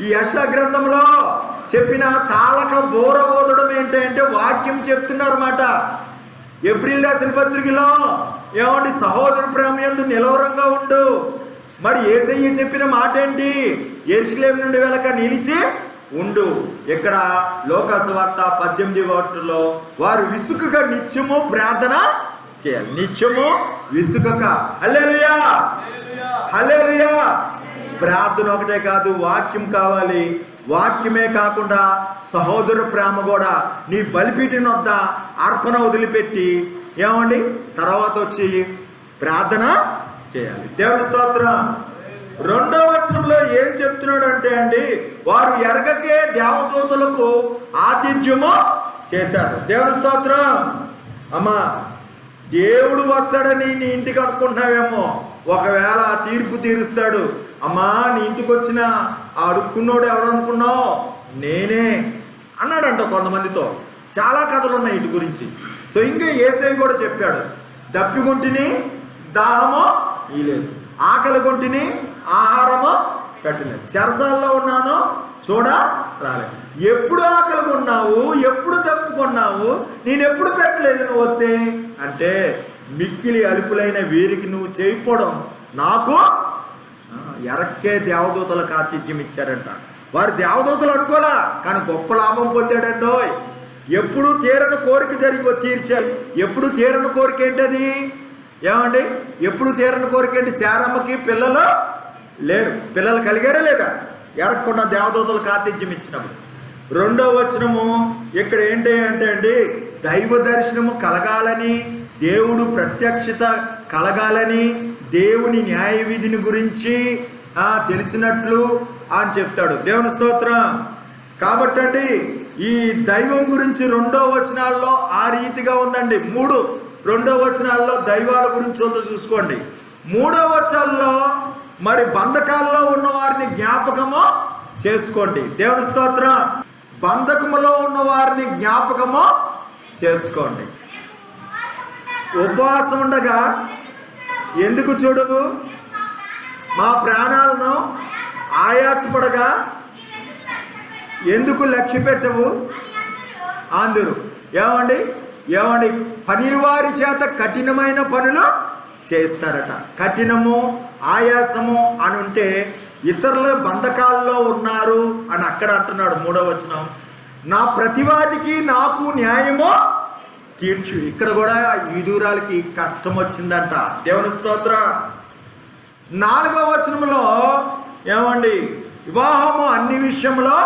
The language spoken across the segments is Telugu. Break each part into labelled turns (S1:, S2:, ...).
S1: ఈ యెషయా గ్రంథంలో చెప్పిన తాళక బోర ఓదడం ఏంటంటే వాక్యం చెప్తున్నారన్నమాట. ఏప్రిల్ రాసిన పత్రికలో ఏమండి, సహోదర ప్రేమ యందు నిలవరంగా ఉండు. మరి యేసయ్య చెప్పిన మాట ఏంటి? యెరూషలేము నుండి వెళ్ళక నిలిచి ఉండు. ఇక్కడ లోకాసు వార్త 18:1 వారు విసుకక నిత్యము ప్రార్థన చేయాలి. నిత్యము విసుకక. హల్లెలూయా, హల్లెలూయా. ప్రార్థన ఒకటే కాదు, వాక్యం కావాలి. వాక్యమే కాకుండా సహోదర ప్రేమ కూడా. నీ బలిపీఠం వద్ద అర్పణ వదిలిపెట్టి ఏమండి తర్వాత వచ్చి ప్రార్థన చేయాలి. దేవుని స్తోత్రం. 2వ వచనంలో ఏం చెప్తున్నాడు అంటే అండి, వారు ఎరగకే దేవదూతలకు ఆతిథ్యము చేశారు. దేవుని స్తోత్రం. అమ్మా, దేవుడు వస్తాడని నీ ఇంటికి అనుకుంటున్నావేమో. ఒకవేళ తీర్పు తీరుస్తాడు. అమ్మా, నీ ఇంటికి వచ్చిన ఆ అడుక్కున్నోడు ఎవరనుకున్నావు? నేనే అన్నాడంట కొంతమందితో. చాలా కథలు ఉన్నాయి వీటి గురించి. సో ఇంకా యేసయ్య కూడా చెప్పాడు, దప్పిగొంటిని దాహము ఇలేదు, ఆకలి గొంటిని ఆహారము పెట్టలేదు, చెరసాల్లో ఉన్నాను చూడ రాలేదు. ఎప్పుడు ఆకలి కొన్నావు, ఎప్పుడు తప్పుకున్నావు, నేను ఎప్పుడు పెట్టలేదు నువ్వు వస్తే అంటే మిక్కిలి అలుపులైన వీరికి నువ్వు చేయకపోవడం నాకు. ఎరక్కే దేవదూతలకు ఆతిథ్యం ఇచ్చారంట. వారు దేవదూతలు అనుకోలా, కానీ గొప్ప లాభం పొందాడండో. ఎప్పుడు తీరని కోరిక తీర్చాలి. ఎప్పుడు తీరని కోరిక ఏంటది? ఏమండి, ఎప్పుడు తీరని కోరిక ఏంటి? శారమ్మకి పిల్లలు లేరు. పిల్లలు కలిగారా లేదా? ఎరక్కుండా దేవదూతలకు ఆతిథ్యం ఇచ్చినప్పుడు. 2వ వచనము ఇక్కడ ఏంటి అంటే అండి, దైవ దర్శనము కలగాలని, దేవుడు ప్రత్యక్షత కలగాలని, దేవుని న్యాయ విధిని గురించి తెలిసినట్లు అని చెప్తాడు. దేవుని స్తోత్రం. కాబట్టి అండి ఈ దైవం గురించి 2వ వచనాల్లో ఆ రీతిగా ఉందండి. 2వ వచనాల్లో దైవాల గురించి ఉందో చూసుకోండి. 3వ వచనాల్లో మరి బంధకాల్లో ఉన్న వారిని జ్ఞాపకము చేసుకోండి. దేవుని స్తోత్రం. బంధకములో ఉన్న వారిని జ్ఞాపకము చేసుకోండి. ఉపవాసం ఉండగా ఎందుకు చూడవు, మా ప్రాణాలను ఆయాసపడగా ఎందుకు లక్ష్య పెట్టవు అందరూ. ఏమండి, పనివారి చేత కఠినమైన పనులు చేస్తారట. కఠినము, ఆయాసము అని ఉంటే ఇతరుల బంధకాల్లో ఉన్నారు అని అక్కడ అంటున్నాడు. 3వ వచనం, నా ప్రతివాదికి నాకు న్యాయము తీర్చు. ఇక్కడ కూడా ఈదూరాలకి కష్టం వచ్చిందంట. దేవుని స్తోత్రం. 4వ వచనంలో ఏమండి, వివాహము అన్ని విషయంలో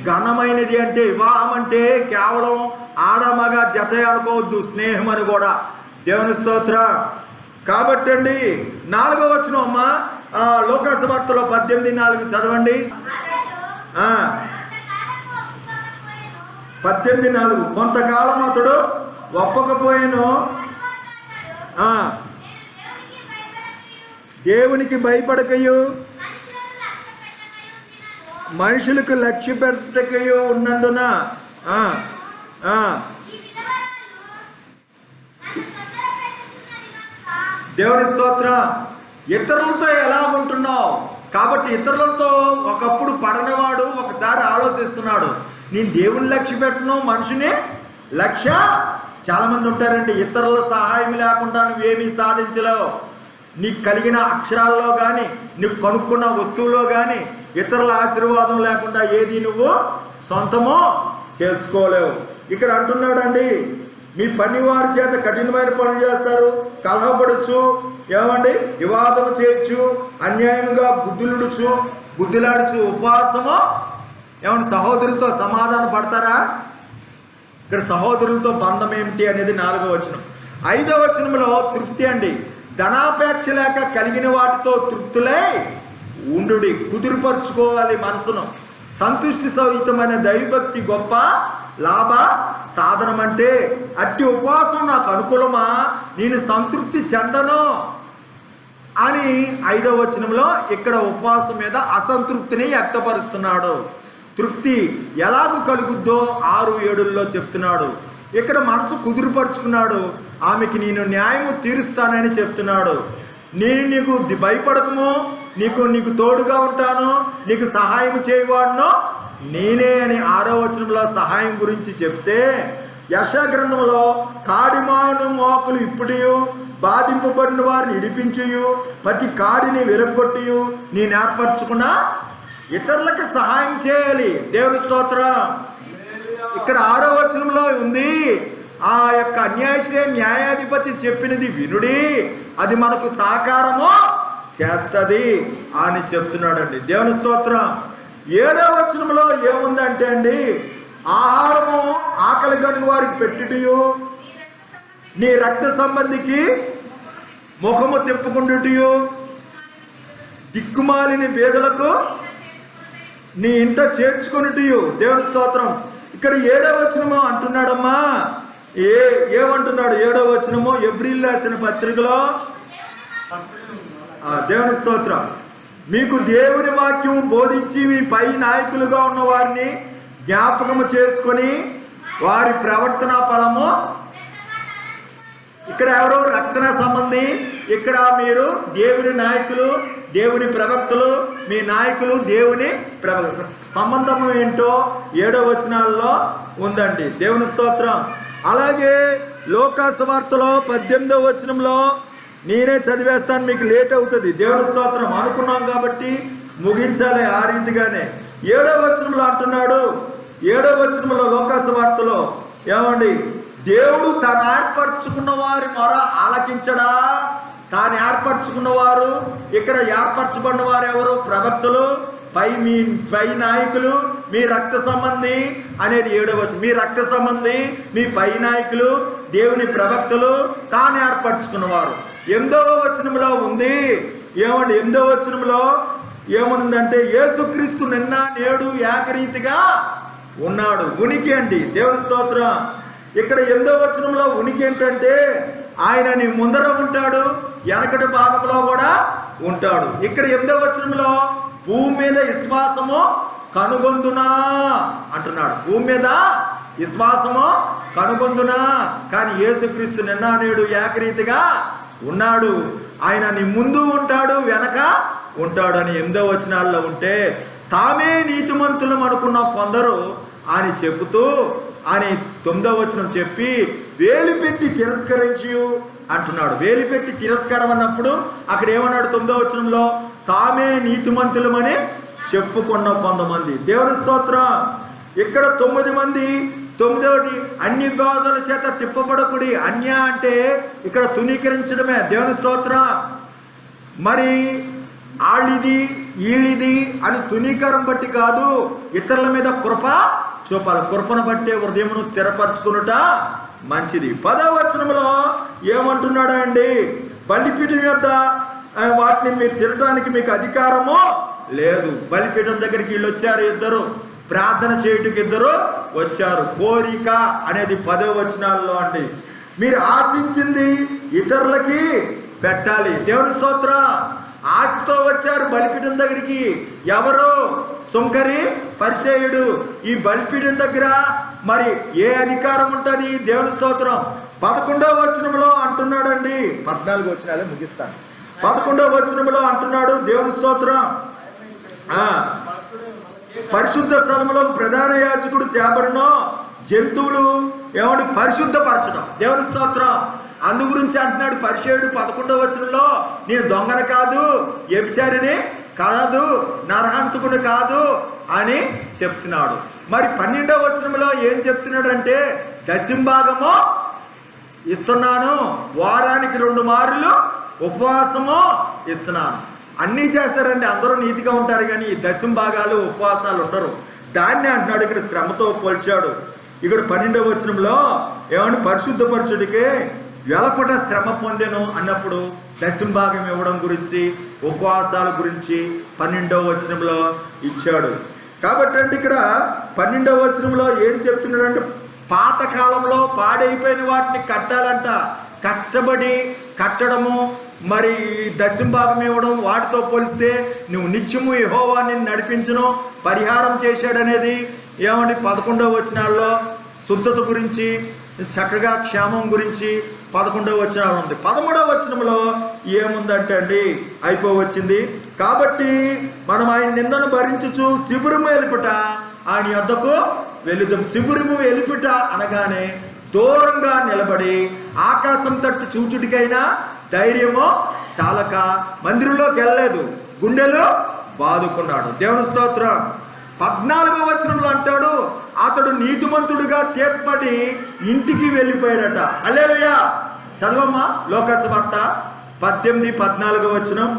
S1: ఘనమైనది అంటే, వివాహం అంటే కేవలం ఆడమగ జత అనుకోవద్దు, స్నేహం అని కూడా. దేవుని స్తోత్రం. కాబట్టి అండి 4వ వచనం అమ్మా, లోకాసు వార్తలో 18:4 చదవండి. 18:4 కొంతకాలం అతడు ఒప్పకపోయాను, దేవునికి భయపడకయు మనుషులకు లక్ష్య పెట్టకయు ఉన్నందున దేవుని స్తోత్రం. ఇతరులతో ఎలా ఉంటున్నావు? కాబట్టి ఇతరులతో ఒకప్పుడు పడనివాడు ఒకసారి ఆలోచిస్తున్నాడు, నేను దేవుని లక్ష్య పెట్టను, మనిషిని లక్ష్య. చాలా మంది ఉంటారండి, ఇతరుల సహాయం లేకుండా నువ్వేమీ సాధించలేవు. నీకు కలిగిన అక్షరాల్లో కానీ, నీకు కొనుక్కున్న వస్తువులో కానీ ఇతరుల ఆశీర్వాదం లేకుండా ఏది నువ్వు సొంతమో చేసుకోలేవు. ఇక్కడ అంటున్నాడండి, మీ పనివారి చేత కఠినమైన పనులు చేస్తారు, కలహపడచ్చు, ఏమండి వివాదం చేయొచ్చు, అన్యాయంగా బుద్ధిలాడచ్చు, ఉపవాసము. ఏమంటే సహోదరులతో సమాధానం పడతారా? ఇక్కడ సహోదరులతో బంధం ఏమిటి అనేది 4వ వచనం. 5వ వచనంలో తృప్తి అండి, ధనాపేక్ష లేక కలిగిన వాటితో తృప్తులై ఉండుడి. కుదురుపరుచుకోవాలి మనసును. సంతుష్టి సహితమైన దైవభక్తి గొప్ప లాభ సాధనం. అంటే అట్టి ఉపవాసం నాకు అనుకూలమా, నేను సంతృప్తి చెందను అని 5వ వచనంలో ఇక్కడ ఉపవాసం మీద అసంతృప్తిని వ్యక్తపరుస్తున్నాడు. తృప్తి ఎలాగూ కలుగుద్దో 6-7లో చెప్తున్నాడు. ఇక్కడ మనసు కుదురుపరుచుకున్నాడు, ఆమెకి నేను న్యాయము తీరుస్తానని చెప్తున్నాడు. నేను నీకు భయపడకము, నీకు తోడుగా ఉంటాను, నీకు సహాయం చేయవాడును నేనే అని 6వ వచనంలో సహాయం గురించి చెప్తే, యెషయా గ్రంథంలో కాడిమాను మోకులు ఇప్పుడియు బాధింపబడిన వారిని ఇడిపించియు ప్రతి కాడిని విరగొట్టియు నేను ఏర్పరచుకున్న ఇతరులకు సహాయం చేయాలి. దేవుని స్తోత్రం. ఇక్కడ 6వ వచనంలో ఉంది, ఆ యొక్క న్యాయాధిపతి చెప్పినది వినుడి, అది మనకు సహకారము చేస్తుంది అని చెప్తున్నాడండి. దేవుని స్తోత్రం. 7వ వచనంలో ఏముందంటే అండి, ఆహారము ఆకలి గని వారికి పెట్టుటయు నీ రక్త సంబంధికి ముఖము తిప్పుకుంటుటయు దిక్కుమాలిన బేదలకు నీ ఇంట చేర్చుకునిటయు. దేవుని స్తోత్రం. ఇక్కడ 7వ వచనము అంటున్నాడమ్మా, ఏమంటున్నాడు 7వ వచనము? ఎబ్రీలు రాసిన పత్రికలో, దేవుని స్తోత్రం, మీకు దేవుని వాక్యం బోధించి మీ పై నాయకులుగా ఉన్న వారిని జ్ఞాపకము చేసుకొని వారి ప్రవర్తన ఫలము. ఇక్కడ ఎవరు? రక్తన సంబంధి. ఇక్కడ మీరు దేవుని నాయకులు, దేవుని ప్రవక్తలు, మీ నాయకులు దేవుని సంబంధం ఏంటో 7వ వచనాల్లో ఉందండి. దేవుని స్తోత్రం. అలాగే లోకా సువార్తలో 18వ వచనంలో, నేనే చదివేస్తాను, మీకు లేట్ అవుతుంది. దేవుని స్తోత్రం. అనుకున్నాం కాబట్టి ముగించాలి ఆ రీతిగానే. 7వ వచనంలో అంటున్నాడు, 7వ వచనంలో లోకా సువార్తలో ఏమండి, దేవుడు తాను ఏర్పరచుకున్న వారి మొర ఆలకించడా? తాను ఏర్పరచుకున్న వారు, ఇక్కడ ఏర్పరచబడిన వారు ఎవరు? ప్రవక్తలు, మీ పై నాయకులు, మీ రక్త సంబంధి అనేది 7వ వచనం. మీ రక్త సంబంధి, మీ పై నాయకులు, దేవుని ప్రవక్తలు, తాను ఏర్పరచుకున్నవారు. 8వ వచనంలో ఉంది ఏమండి, 8వ వచనంలో ఏమనుందంటే, యేసుక్రీస్తు నిన్న నేడు ఏకరీతిగా ఉన్నాడు. ఉనికి అండి. దేవుని స్తోత్రం. ఇక్కడ 8వ వచనంలో ఉనికి ఏంటంటే, ఆయన నీ ముందర ఉంటాడు, వెనకటి భాగంలో కూడా ఉంటాడు. ఇక్కడ 8వ వచనంలో భూమి మీద విశ్వాసము కనుగొందునా అంటున్నాడు. భూమి మీద విశ్వాసము కనుగొందునా. కానీ యేసుక్రీస్తు నిన్న నేడు ఏకరీతిగా ఉన్నాడు. ఆయన నీ ముందు ఉంటాడు, వెనక ఉంటాడు అని 8వ వచనాల్లో ఉంటే, తామే నీతిమంతులం అనుకున్న కొందరు అని చెబుతూ అని 9వ వచనం చెప్పి వేలిపెట్టి తిరస్కరించి అంటున్నాడు. వేలిపెట్టి తిరస్కారం అన్నప్పుడు అక్కడ ఏమన్నాడు? 9వ వచనంలో తామే నీతిమంతులమని చెప్పుకున్న కొంతమంది. దేవుని స్తోత్రం. ఇక్కడ 9 మంది. 9వది అన్ని బాధల చేత తిప్పబడకుడి. అన్య అంటే ఇక్కడ తునీకరించడమే. దేవుని స్తోత్రం. మరి ఆళ్ళిది ఈళ్ళిది అని తునీకరం బట్టి కాదు, ఇతరుల మీద కృప చూపాలి. కృపను బట్టే హృదయమును స్థిరపరచుకునుట మంచిది. 10వ వచనంలో ఏమంటున్నాడా అండి, బలిపీఠం యొద్ద వాటిని మీరు తినడానికి మీకు అధికారము లేదు. బలిపీఠం దగ్గరికి వీళ్ళు వచ్చారు, ఇద్దరు ప్రార్థన చేయుటకు ఇద్దరు వచ్చారు. కోరిక అనేది 10వ వచనాల్లో అండి. మీరు ఆశించింది ఇతరులకి పెట్టాలి. దేవుని స్తోత్రం. ఆశతో వచ్చారు బలిపీఠం దగ్గరికి. ఎవరు? సుంకరి పరిసయ్యుడు. ఈ బలిపీఠం దగ్గర మరి ఏ అధికారం ఉంటుంది? దేవుని స్తోత్రం. 11వ వచనంలో అంటున్నాడండి, 14 వచనాలే ముగిస్తాను. 11వ వచనంలో అంటున్నాడు, దేవుని స్తోత్రం, పరిశుద్ధ స్థలంలో ప్రధాన యాజకుడు తేబడినో జంతువులు ఏమంటే పరిశుద్ధపరచడం. దేవుని స్తోత్రం. అందు గురించి అంటున్నాడు పరిసయ్యుడు 11వ వచనంలో, నేను దొంగను కాదు, వ్యభిచారిని కాదు, నరహంతకుడు కాదు అని చెప్తున్నాడు. మరి 12వ వచనంలో ఏం చెప్తున్నాడు అంటే, దశంభాగము ఇస్తున్నాను, వారానికి 2 మార్లు ఉపవాసము ఇస్తున్నాను. అన్నీ చేస్తారండి, అందరూ నీతిగా ఉంటారు, కానీ ఈ దశంభాగాలు ఉపవాసాలు ఉండరు. దాన్ని అంటున్నాడు ఇక్కడ శ్రమతో పోల్చాడు. ఇక్కడ 12వ వచనంలో ఏమంటే పరిశుద్ధపరచుడికే వెలపట శ్రమ పొందెను అన్నప్పుడు దశంభాగం ఇవ్వడం గురించి, ఉపవాసాల గురించి 12వ వచనంలో ఇచ్చాడు. కాబట్టి అంటే ఇక్కడ 12వ వచనంలో ఏం చెప్తున్నాడంటే, పాతకాలంలో పాడైపోయిన వాటిని కట్టాలంట. కష్టపడి కట్టడము, మరి దశంభాగం ఇవ్వడం, వాటితో పోలిస్తే నువ్వు నిత్యము యెహోవా నిన్ను నడిపించును, పరిహారం చేశాడనేది ఏమండి 11వ వచనాల్లో శుద్ధత గురించి, చక్కగా క్షేమం గురించి 11వ వచనం ఉంది. 13వ వచనంలో ఏముందంటే అండి, అయిపోవచ్చింది. కాబట్టి మనం ఆయన నిందను భరించుచు శిబిరము ఎలుపుట ఆయన యొద్దకు వెళుదాం. శిబిరము ఎలుపుట అనగానే దూరంగా నిలబడి ఆకాశం తట్టు చూచుటికైనా ధైర్యమో చాలక మందిరంలోకి వెళ్ళలేదు, గుండెలో బాదుకున్నాడు. దేవుని స్తోత్రం. 14వ వచనంలో అంటాడు, అతడు నీతిమంతుడుగా తీర్పడి ఇంటికి వెళ్ళిపోయాడట. హల్లెలూయా. చదవమ్మా లోకాసు వార్త 18-14వ వచనం.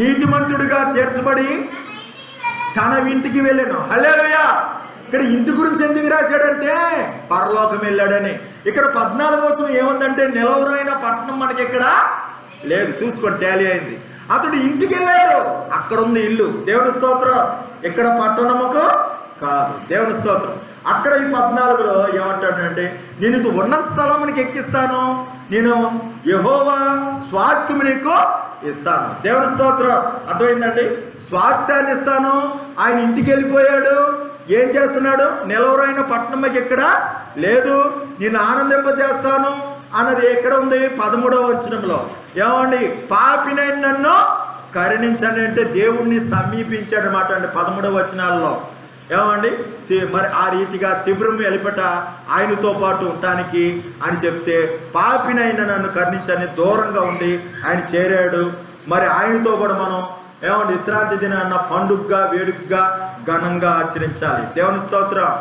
S1: నీతిమంతుడిగా తీర్చబడి తన ఇంటికి వెళ్ళాను. హల్లెలూయా. ఇక్కడ ఇంటి గురించి ఎందుకు రాశాడంటే పరలోకం వెళ్ళాడని. ఇక్కడ 14వ వచనం ఏముందంటే నిలవరైన పట్టణం మనకి ఇక్కడ లేదు. చూసుకోండి, టాలీ అయింది. అతడు ఇంటికి వెళ్ళాడు, అక్కడ ఉంది ఇల్లు. దేవుని స్తోత్రం. ఇక్కడ పట్టణముకు కాదు. దేవుని స్తోత్రం. అక్కడ ఈ 14లో ఏమంటాడంటే, నేను ఉన్నత స్థలమునికి ఎక్కిస్తాను, నేను యెహోవా స్వాస్థ్యము నీకు ఇస్తాను. దేవుని స్తోత్రం. అర్థమైందండి. స్వాస్థ్యాన్ని ఇస్తాను. ఆయన ఇంటికి వెళ్ళిపోయాడు. ఏం చేస్తున్నాడు? నిలవరైన పట్టణంకి ఇక్కడ లేదు, నేను ఆనందింపజేస్తాను అన్నది ఎక్కడ ఉంది? 13వ వచనంలో. ఏమండి, పాపినైన నన్ను కరుణించండి అంటే దేవుణ్ణి సమీపించాడనమాట అండి 13వ వచనాల్లో. ఏమండి, మరి ఆ రీతిగా శిబిరం వెలిపట ఆయనతో పాటు ఉండటానికి అని చెప్తే పాపినైన నన్ను కరుణించని దూరంగా ఉండి ఆయన చేరాడు. మరి ఆయనతో కూడా మనం ఏమండి విశ్రాంతి దినాన్న పండుగగా వేడుకగా ఘనంగా ఆచరించాలి. దేవుని స్తోత్రం.